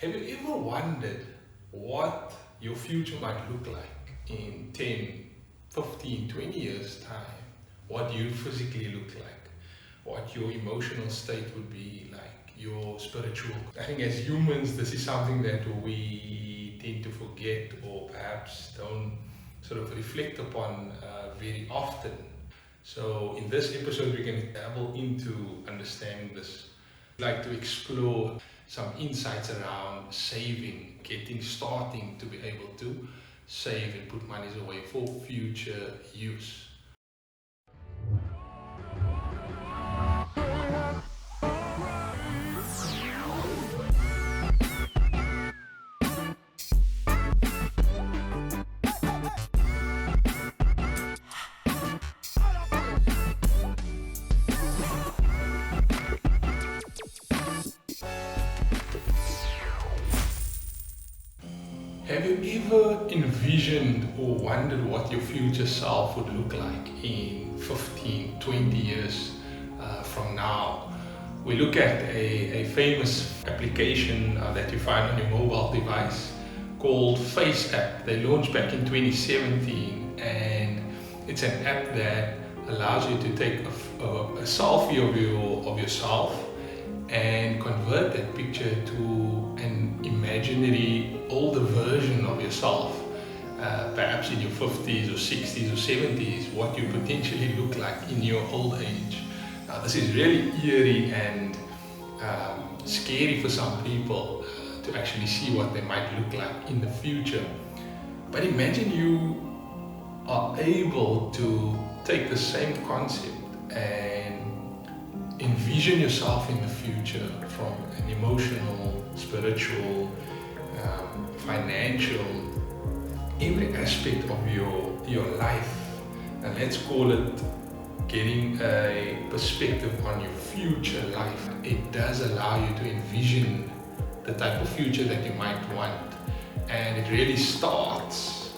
Have you ever wondered what your future might look like in 10, 15, 20 years' time? What you physically look like? What your emotional state would be like? Your spiritual. I think as humans, this is something that we tend to forget or perhaps don't sort of reflect upon very often. So in this episode, we're going to dabble into understanding this. I'd like to explore some insights around saving, starting to be able to save and put monies away for future use. Have you ever envisioned or wondered what your future self would look like in 15, 20 years from now? We look at a famous application that you find on your mobile device called Face app. They launched back in 2017, and it's an app that allows you to take a selfie of yourself and convert that picture to an imaginary older version of yourself, perhaps in your 50s or 60s or 70s, what you potentially look like in your old age. Now, this is really eerie and scary for some people to actually see what they might look like in the future. But imagine you are able to take the same concept and envision yourself in the future from an emotional, spiritual, financial, every aspect of your life. And let's call it getting a perspective on your future life. It does allow you to envision the type of future that you might want. And it really starts,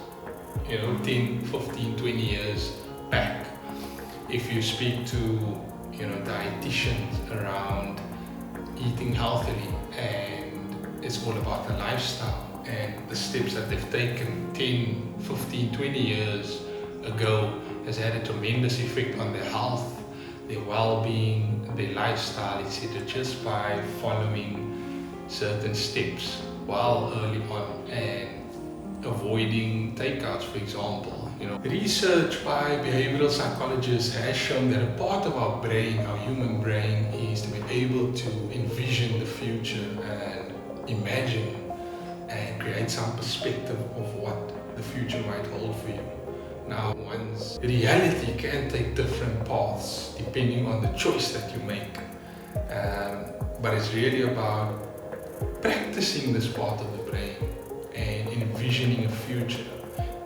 10, 15, 20 years back. If you speak to dietitians around eating healthily, and it's all about the lifestyle and the steps that they've taken 10, 15, 20 years ago has had a tremendous effect on their health, their well-being, their lifestyle, etc., just by following certain steps while early on and avoiding takeouts, for example. Research by behavioral psychologists has shown that a part of our brain, our human brain, is to be able to envision the future and imagine and create some perspective of what the future might hold for you. Now, one's reality can take different paths depending on the choice that you make. But it's really about practicing this part of the brain and envisioning a future.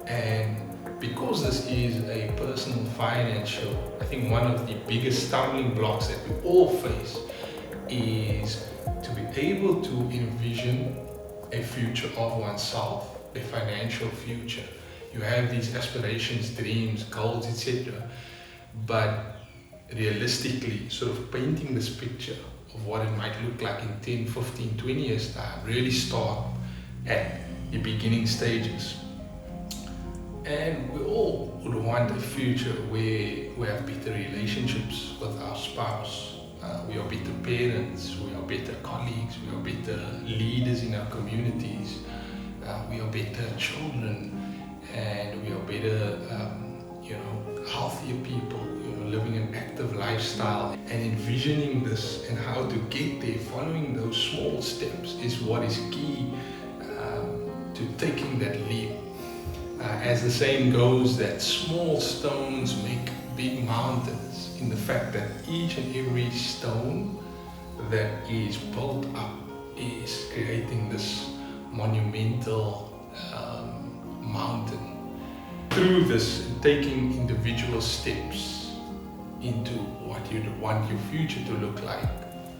And because this is a personal financial, I think one of the biggest stumbling blocks that we all face is to be able to envision a future of oneself, a financial future. You have these aspirations, dreams, goals, etc. But realistically, sort of painting this picture of what it might look like in 10, 15, 20 years' time really start at the beginning stages. And we all would want a future where we have better relationships with our spouse, we are better parents, we are better colleagues, we are better leaders in our communities, we are better children, and we are better, healthier people, living an active lifestyle. And envisioning this and how to get there, following those small steps, is what is key to taking that leap. As the saying goes, that small stones make big mountains, in the fact that each and every stone that is built up is creating this monumental mountain. Through this, taking individual steps into what you'd want your future to look like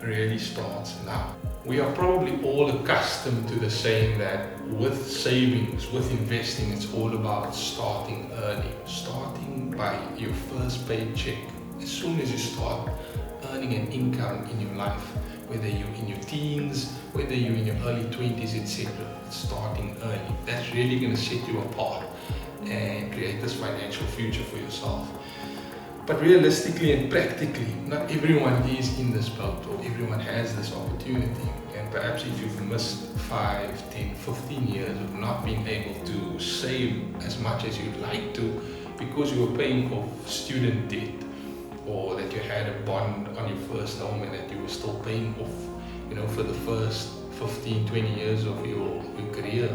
really starts now. We are probably all accustomed to the saying that with savings, with investing, it's all about starting early, starting by your first paycheck. As soon as you start earning an income in your life, whether you're in your teens, whether you're in your early 20s, etc. Starting early. That's really going to set you apart and create this financial future for yourself. But realistically and practically, not everyone is in this boat, or everyone has this opportunity. And perhaps if you've missed 5, 10, 15 years of not being able to save as much as you'd like to because you were paying off student debt, or that you had a bond on your first home and that you were still paying off, for the first 15, 20 years of your career,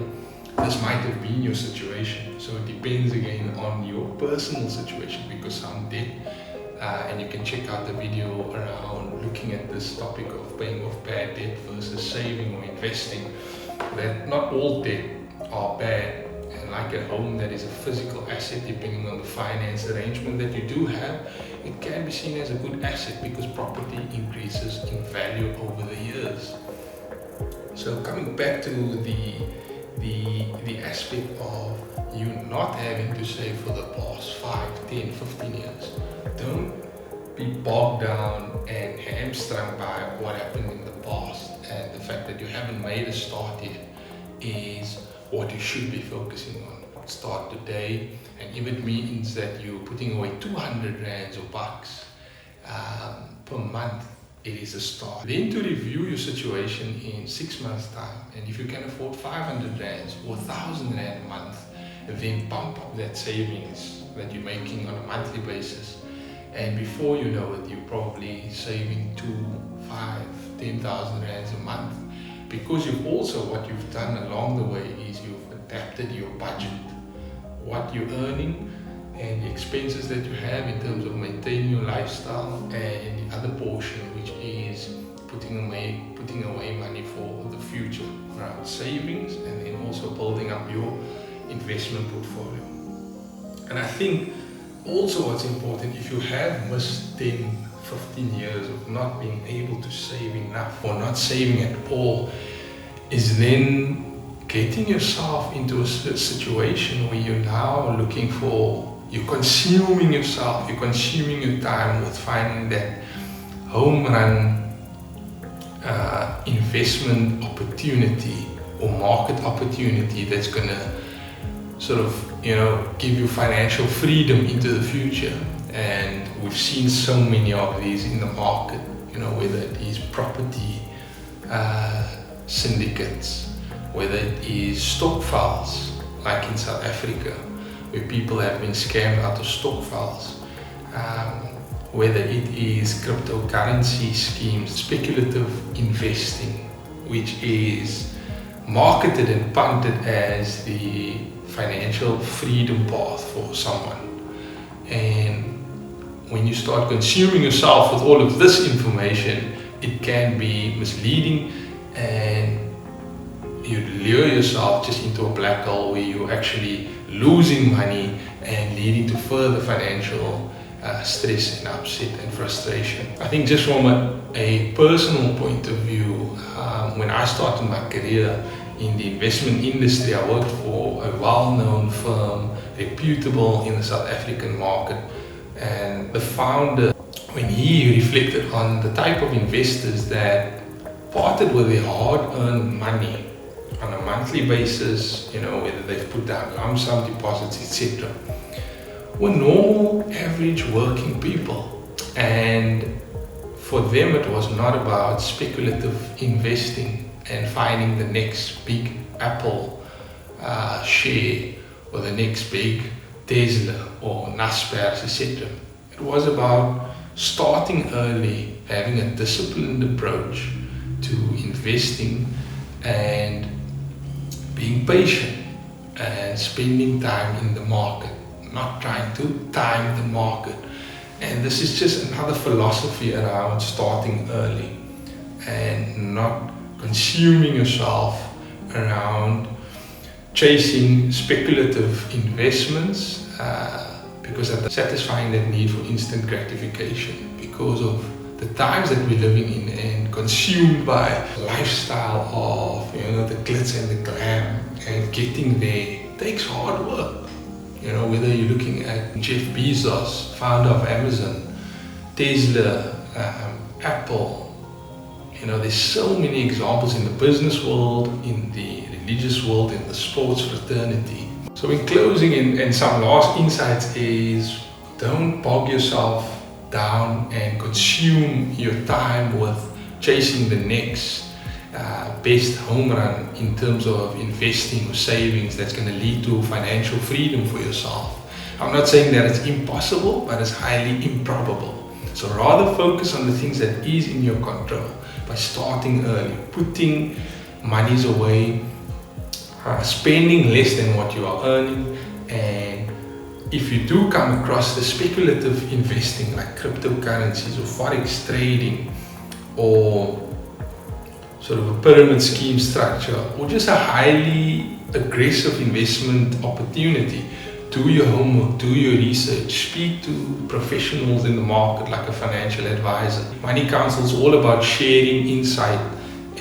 this might have been your situation. So it depends again on your personal situation, because some did, and you can check out the video around looking at this topic of paying off bad debt versus saving or investing, that not all debt are bad. And like a home that is a physical asset, depending on the finance arrangement that you do have, it can be seen as a good asset because property increases in value over the years. So coming back to the aspect of you not having to save for the past 5, 10, 15 years. Don't be bogged down and hamstrung by what happened in the past, and the fact that you haven't made a start yet is what you should be focusing on. Start today, and if it means that you're putting away 200 rands or bucks per month, it is a start. Then to review your situation in 6 months' time, and if you can afford 500 rands or 1,000 rand a month, then bump up that savings that you're making on a monthly basis. And before you know it, you're probably saving 2, 5, 10,000 rands a month, because what you've done along the way is you've adapted your budget, what you're earning, and the expenses that you have in terms of maintaining your lifestyle, and the other portion, which is putting away money for the future around savings, and then also building up your investment portfolio. And I think also what's important, if you have missed 10, 15 years of not being able to save enough or not saving at all, is then getting yourself into a situation where you're now you're consuming yourself, you're consuming your time with finding that home run investment opportunity or market opportunity that's going to give you financial freedom into the future. And we've seen so many of these in the market, whether it is property syndicates, whether it is stock files, like in South Africa, where people have been scammed out of stock files, whether it is cryptocurrency schemes, speculative investing, which is marketed and punted as the financial freedom path for someone. And when you start consuming yourself with all of this information, it can be misleading, and you lure yourself just into a black hole where you're actually losing money and leading to further financial stress and upset and frustration. I think just from a personal point of view, when I started my career in the investment industry, I worked for a well-known firm, reputable in the South African market. And the founder, when he reflected on the type of investors that parted with their hard-earned money on a monthly basis, whether they've put down lump sum deposits, etc., were normal, average working people. And for them, it was not about speculative investing and finding the next big Apple share or the next big Tesla or Naspers, etc. It was about starting early, having a disciplined approach to investing, and being patient and spending time in the market, not trying to time the market. And this is just another philosophy around starting early and not consuming yourself around chasing speculative investments because of satisfying that need for instant gratification, because of the times that we're living in, and consumed by a lifestyle of the glitz and the glam, and getting there takes hard work. Whether you're looking at Jeff Bezos, founder of Amazon, Tesla, Apple, There's so many examples in the business world, in the religious world, in the sports fraternity. So in closing, and some last insights is, don't bog yourself down and consume your time with chasing the next best home run in terms of investing or savings that's going to lead to financial freedom for yourself. I'm not saying that it's impossible, but it's highly improbable. So rather focus on the things that is in your control by starting early, putting monies away, spending less than what you are earning. And if you do come across the speculative investing like cryptocurrencies or forex trading or sort of a pyramid scheme structure or just a highly aggressive investment opportunity, do your homework, do your research, speak to professionals in the market like a financial advisor. Money Council is all about sharing insight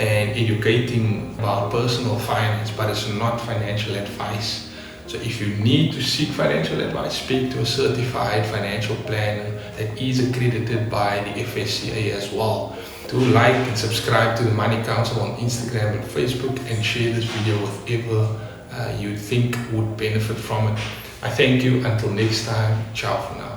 and educating about personal finance, but it's not financial advice. So if you need to seek financial advice, speak to a certified financial planner that is accredited by the FSCA as well. Do like and subscribe to the Money Council on Instagram and Facebook, and share this video with whoever you think would benefit from it. I thank you. Until next time, ciao for now.